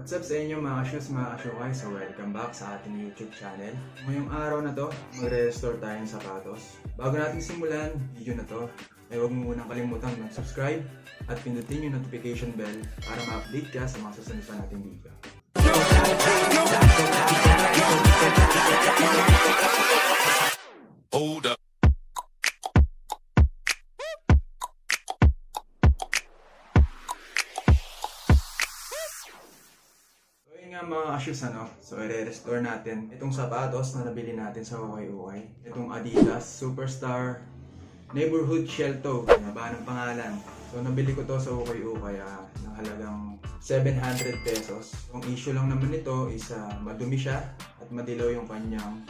What's up sa inyo mga shoes, mga Ukay? So welcome back sa ating YouTube channel. Ngayong araw na to, magre-restore tayo ng sapatos. Bago natin simulan video na to, ay huwag mo munang kalimutan mag-subscribe at pindutin yung notification bell para ma-update ka sa mga susunod pa nating video. Hold up. Mga shoes so i-restore natin itong sapatos na nabili natin sa Ukay. Itong Adidas Superstar Neighborhood Shelltoe, ba ng pangalan. So nabili ko to sa Ukay ng halagang 700 pesos. Ang issue lang naman nito is madumi siya at madilaw yung kanyang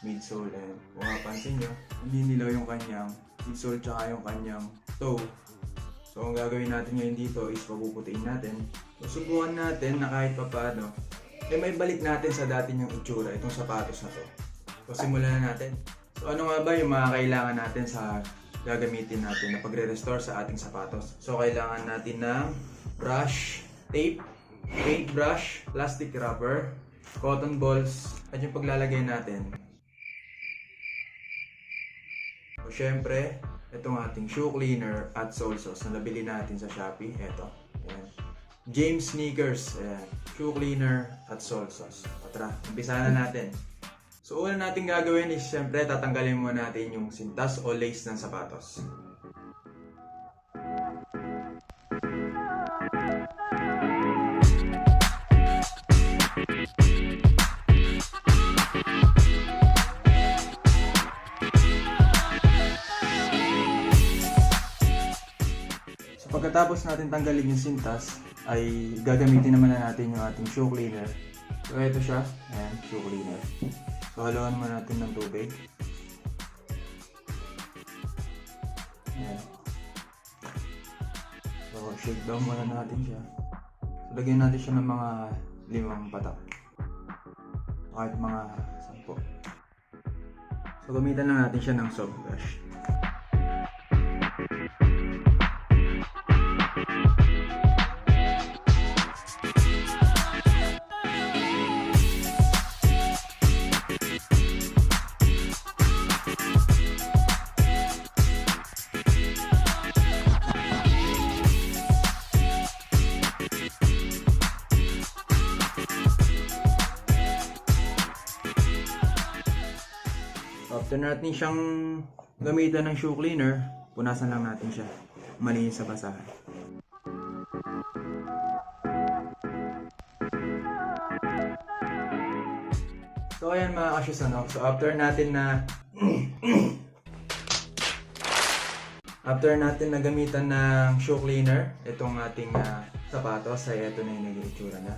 midsole. And kung mapansin nyo, naninilaw yung kanyang midsole tsaka yung kanyang toe. So ang gagawin natin ngayon dito is papuputiin natin. So subukan natin na kahit papaano may balik natin sa dati niyang itsura itong sapatos na to. So simulan na natin. So ano nga ba yung mga kailangan natin sa gagamitin natin na pagre-restore sa ating sapatos? So kailangan natin ng brush, tape, paintbrush, plastic rubber, cotton balls, at yung paglalagay natin. So syempre, itong ating shoe cleaner at sole sauce na nabili natin sa Shopee. Ito, ayan. James sneakers, ayan. Shoe cleaner at sole sauce. Tara, umpisahan na natin. So una natin gagawin is syempre tatanggalin muna natin yung sintas o lace ng sapatos. Pagkatapos natin tanggalin yung sintas, ay gagamitin naman na natin yung ating shoe cleaner. So ito siya, ayan, shoe cleaner. So haluan muna natin ng tubig. Ayan. So shake down muna natin siya. So lagyan natin siya ng mga 5 patak. Kahit mga 10. So gamitan lang natin siya ng soft brush. After natin siyang gamitan ng shoe cleaner, punasan lang natin siya. Malinis sa basahan. So ayan mga shoes So after natin na gamitan ng shoe cleaner, itong ating sapatos ay ito na yung naging itsura na.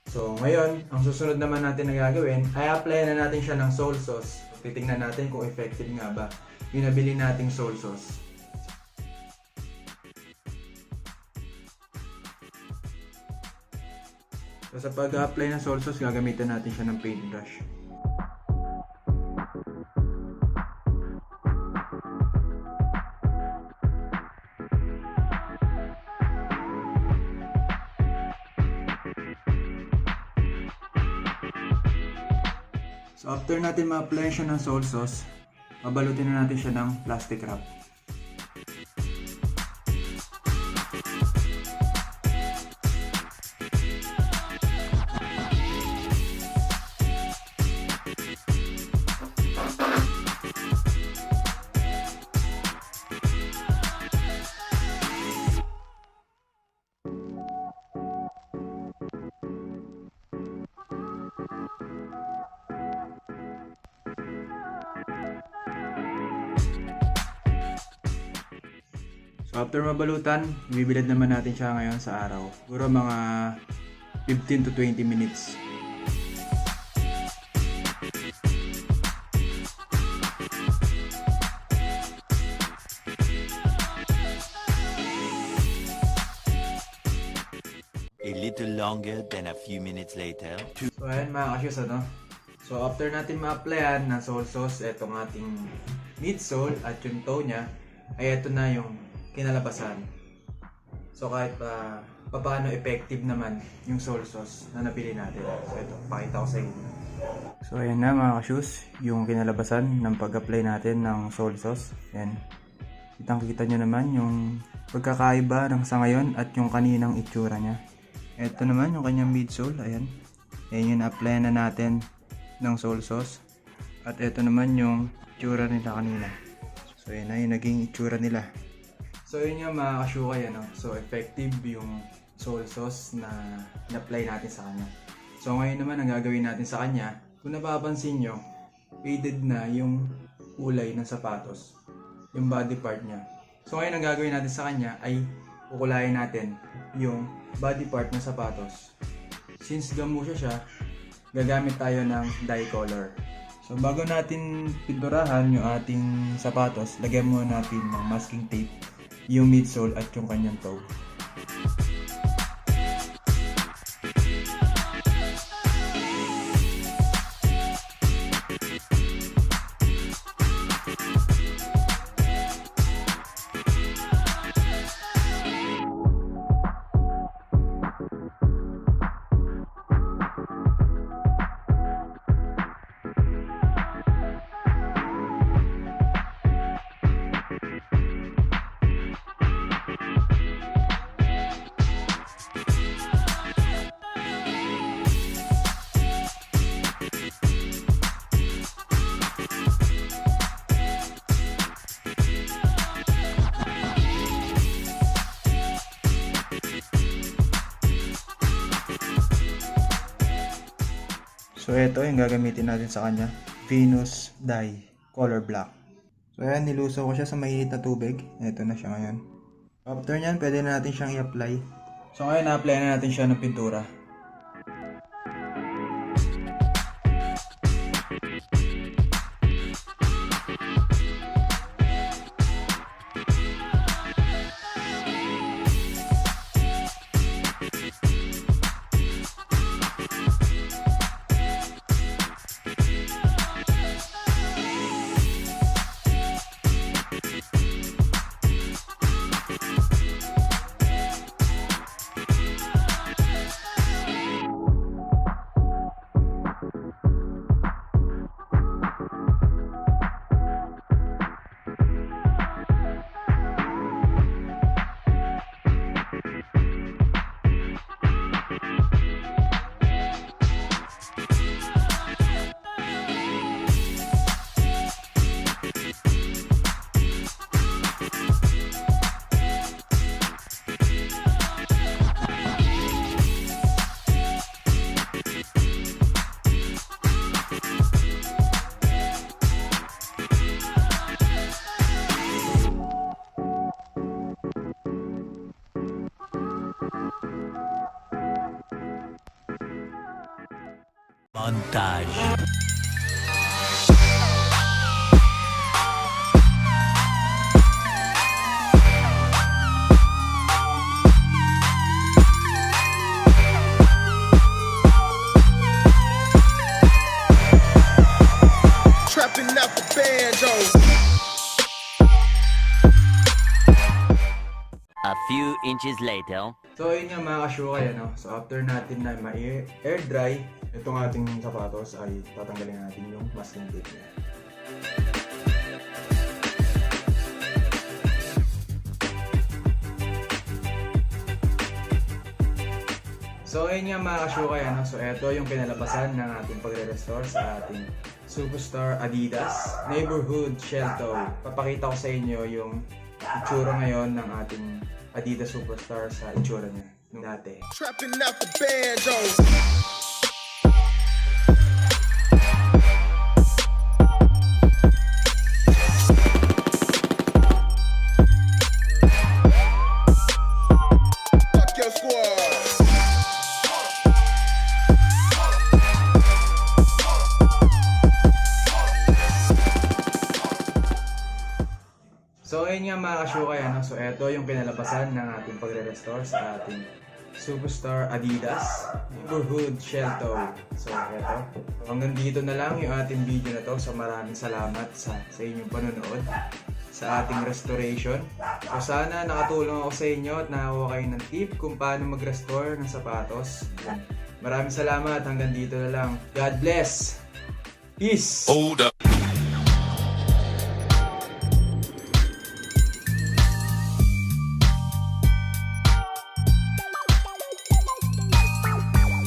So ngayon, ang susunod naman natin na gagawin ay apply na natin siya ng sole sauce. Titingnan natin kung effective nga ba yung nabili nating sole sauce. So sa pag-apply ng sole sauce, gagamitan natin siya ng paintbrush. So after natin ma-apply siya ng sole sauce, babalutin na natin siya ng plastic wrap. So after mabalutan, ibibilad naman natin siya ngayon sa araw. Siguro mga 15 to 20 minutes. A little longer than a few minutes later. So ayan mga ka-shoes So after natin ma-applyan ng sole sauce, itong ating midsole at yung toe niya, ay ito na yung kinalabasan. So kahit pa paano effective naman yung soy sauce na nabili natin. So ito, pakita ko sa inyo. So ayan na mga ka-shoes, yung kinalabasan ng pag-apply natin ng soy sauce. Ayan. Kitang-kita nyo naman yung pagkakaiba ng sa ngayon at yung kaninang itsura niya. Ito naman yung kanyang midsole. Ayan. Ayan yung apply na natin ng soy sauce. At ito naman yung itsura nila kanina. So ayan na yung naging itsura nila. So yun yung mga ka-shukay, ano? So effective yung soy sauce na in-apply natin sa kanya. So ngayon naman ang gagawin natin sa kanya, kung napapansin nyo, faded na yung kulay ng sapatos, yung body part niya. So ngayon ang gagawin natin sa kanya ay kukulayin natin yung body part ng sapatos. Since gamusya siya, gagamit tayo ng dye color. So bago natin pinturahan yung ating sapatos, lagyan muna natin ng masking tape yung midsole at yung kanyang toe. So ito yung gagamitin natin sa kanya, Venus dye color black. So ayan, niluso ko siya sa mainit na tubig. Ito na siya ngayon. After nyan, pwede na natin siyang i-apply. So ngayon, na-apply na natin siya ng pintura. Montage. Trapping out the banjo. A few inches later. So yun yung mga ka-shukay, ano? So after natin na ma-air dry itong ating sapatos, ay tatanggalin natin yung masking tape niya. So ayun nga mga ka-shukay, ano? So ito yung kinalabasan ng ating pagre-restore sa ating Superstar Adidas Neighborhood Shelltoe. Papakita ko sa inyo yung itsura ngayon ng ating Adidas Superstar sa itsura niya nung dati. Trapping out the banjo. Fuck your squad. So ayun nga mga ka-shukay, ano? So ito yung kinalabasan ng ating pagre-restore sa ating Superstar Adidas Neighborhood Shelltoe. So ito, hanggang dito na lang yung ating video na to. So maraming salamat sa inyong panonood sa ating restoration So sana nakatulong ako sa inyo at nakakuha kayo ng tip kung paano mag-restore ng sapatos. Maraming salamat. Hanggang dito na lang. God bless. Peace! Hold up.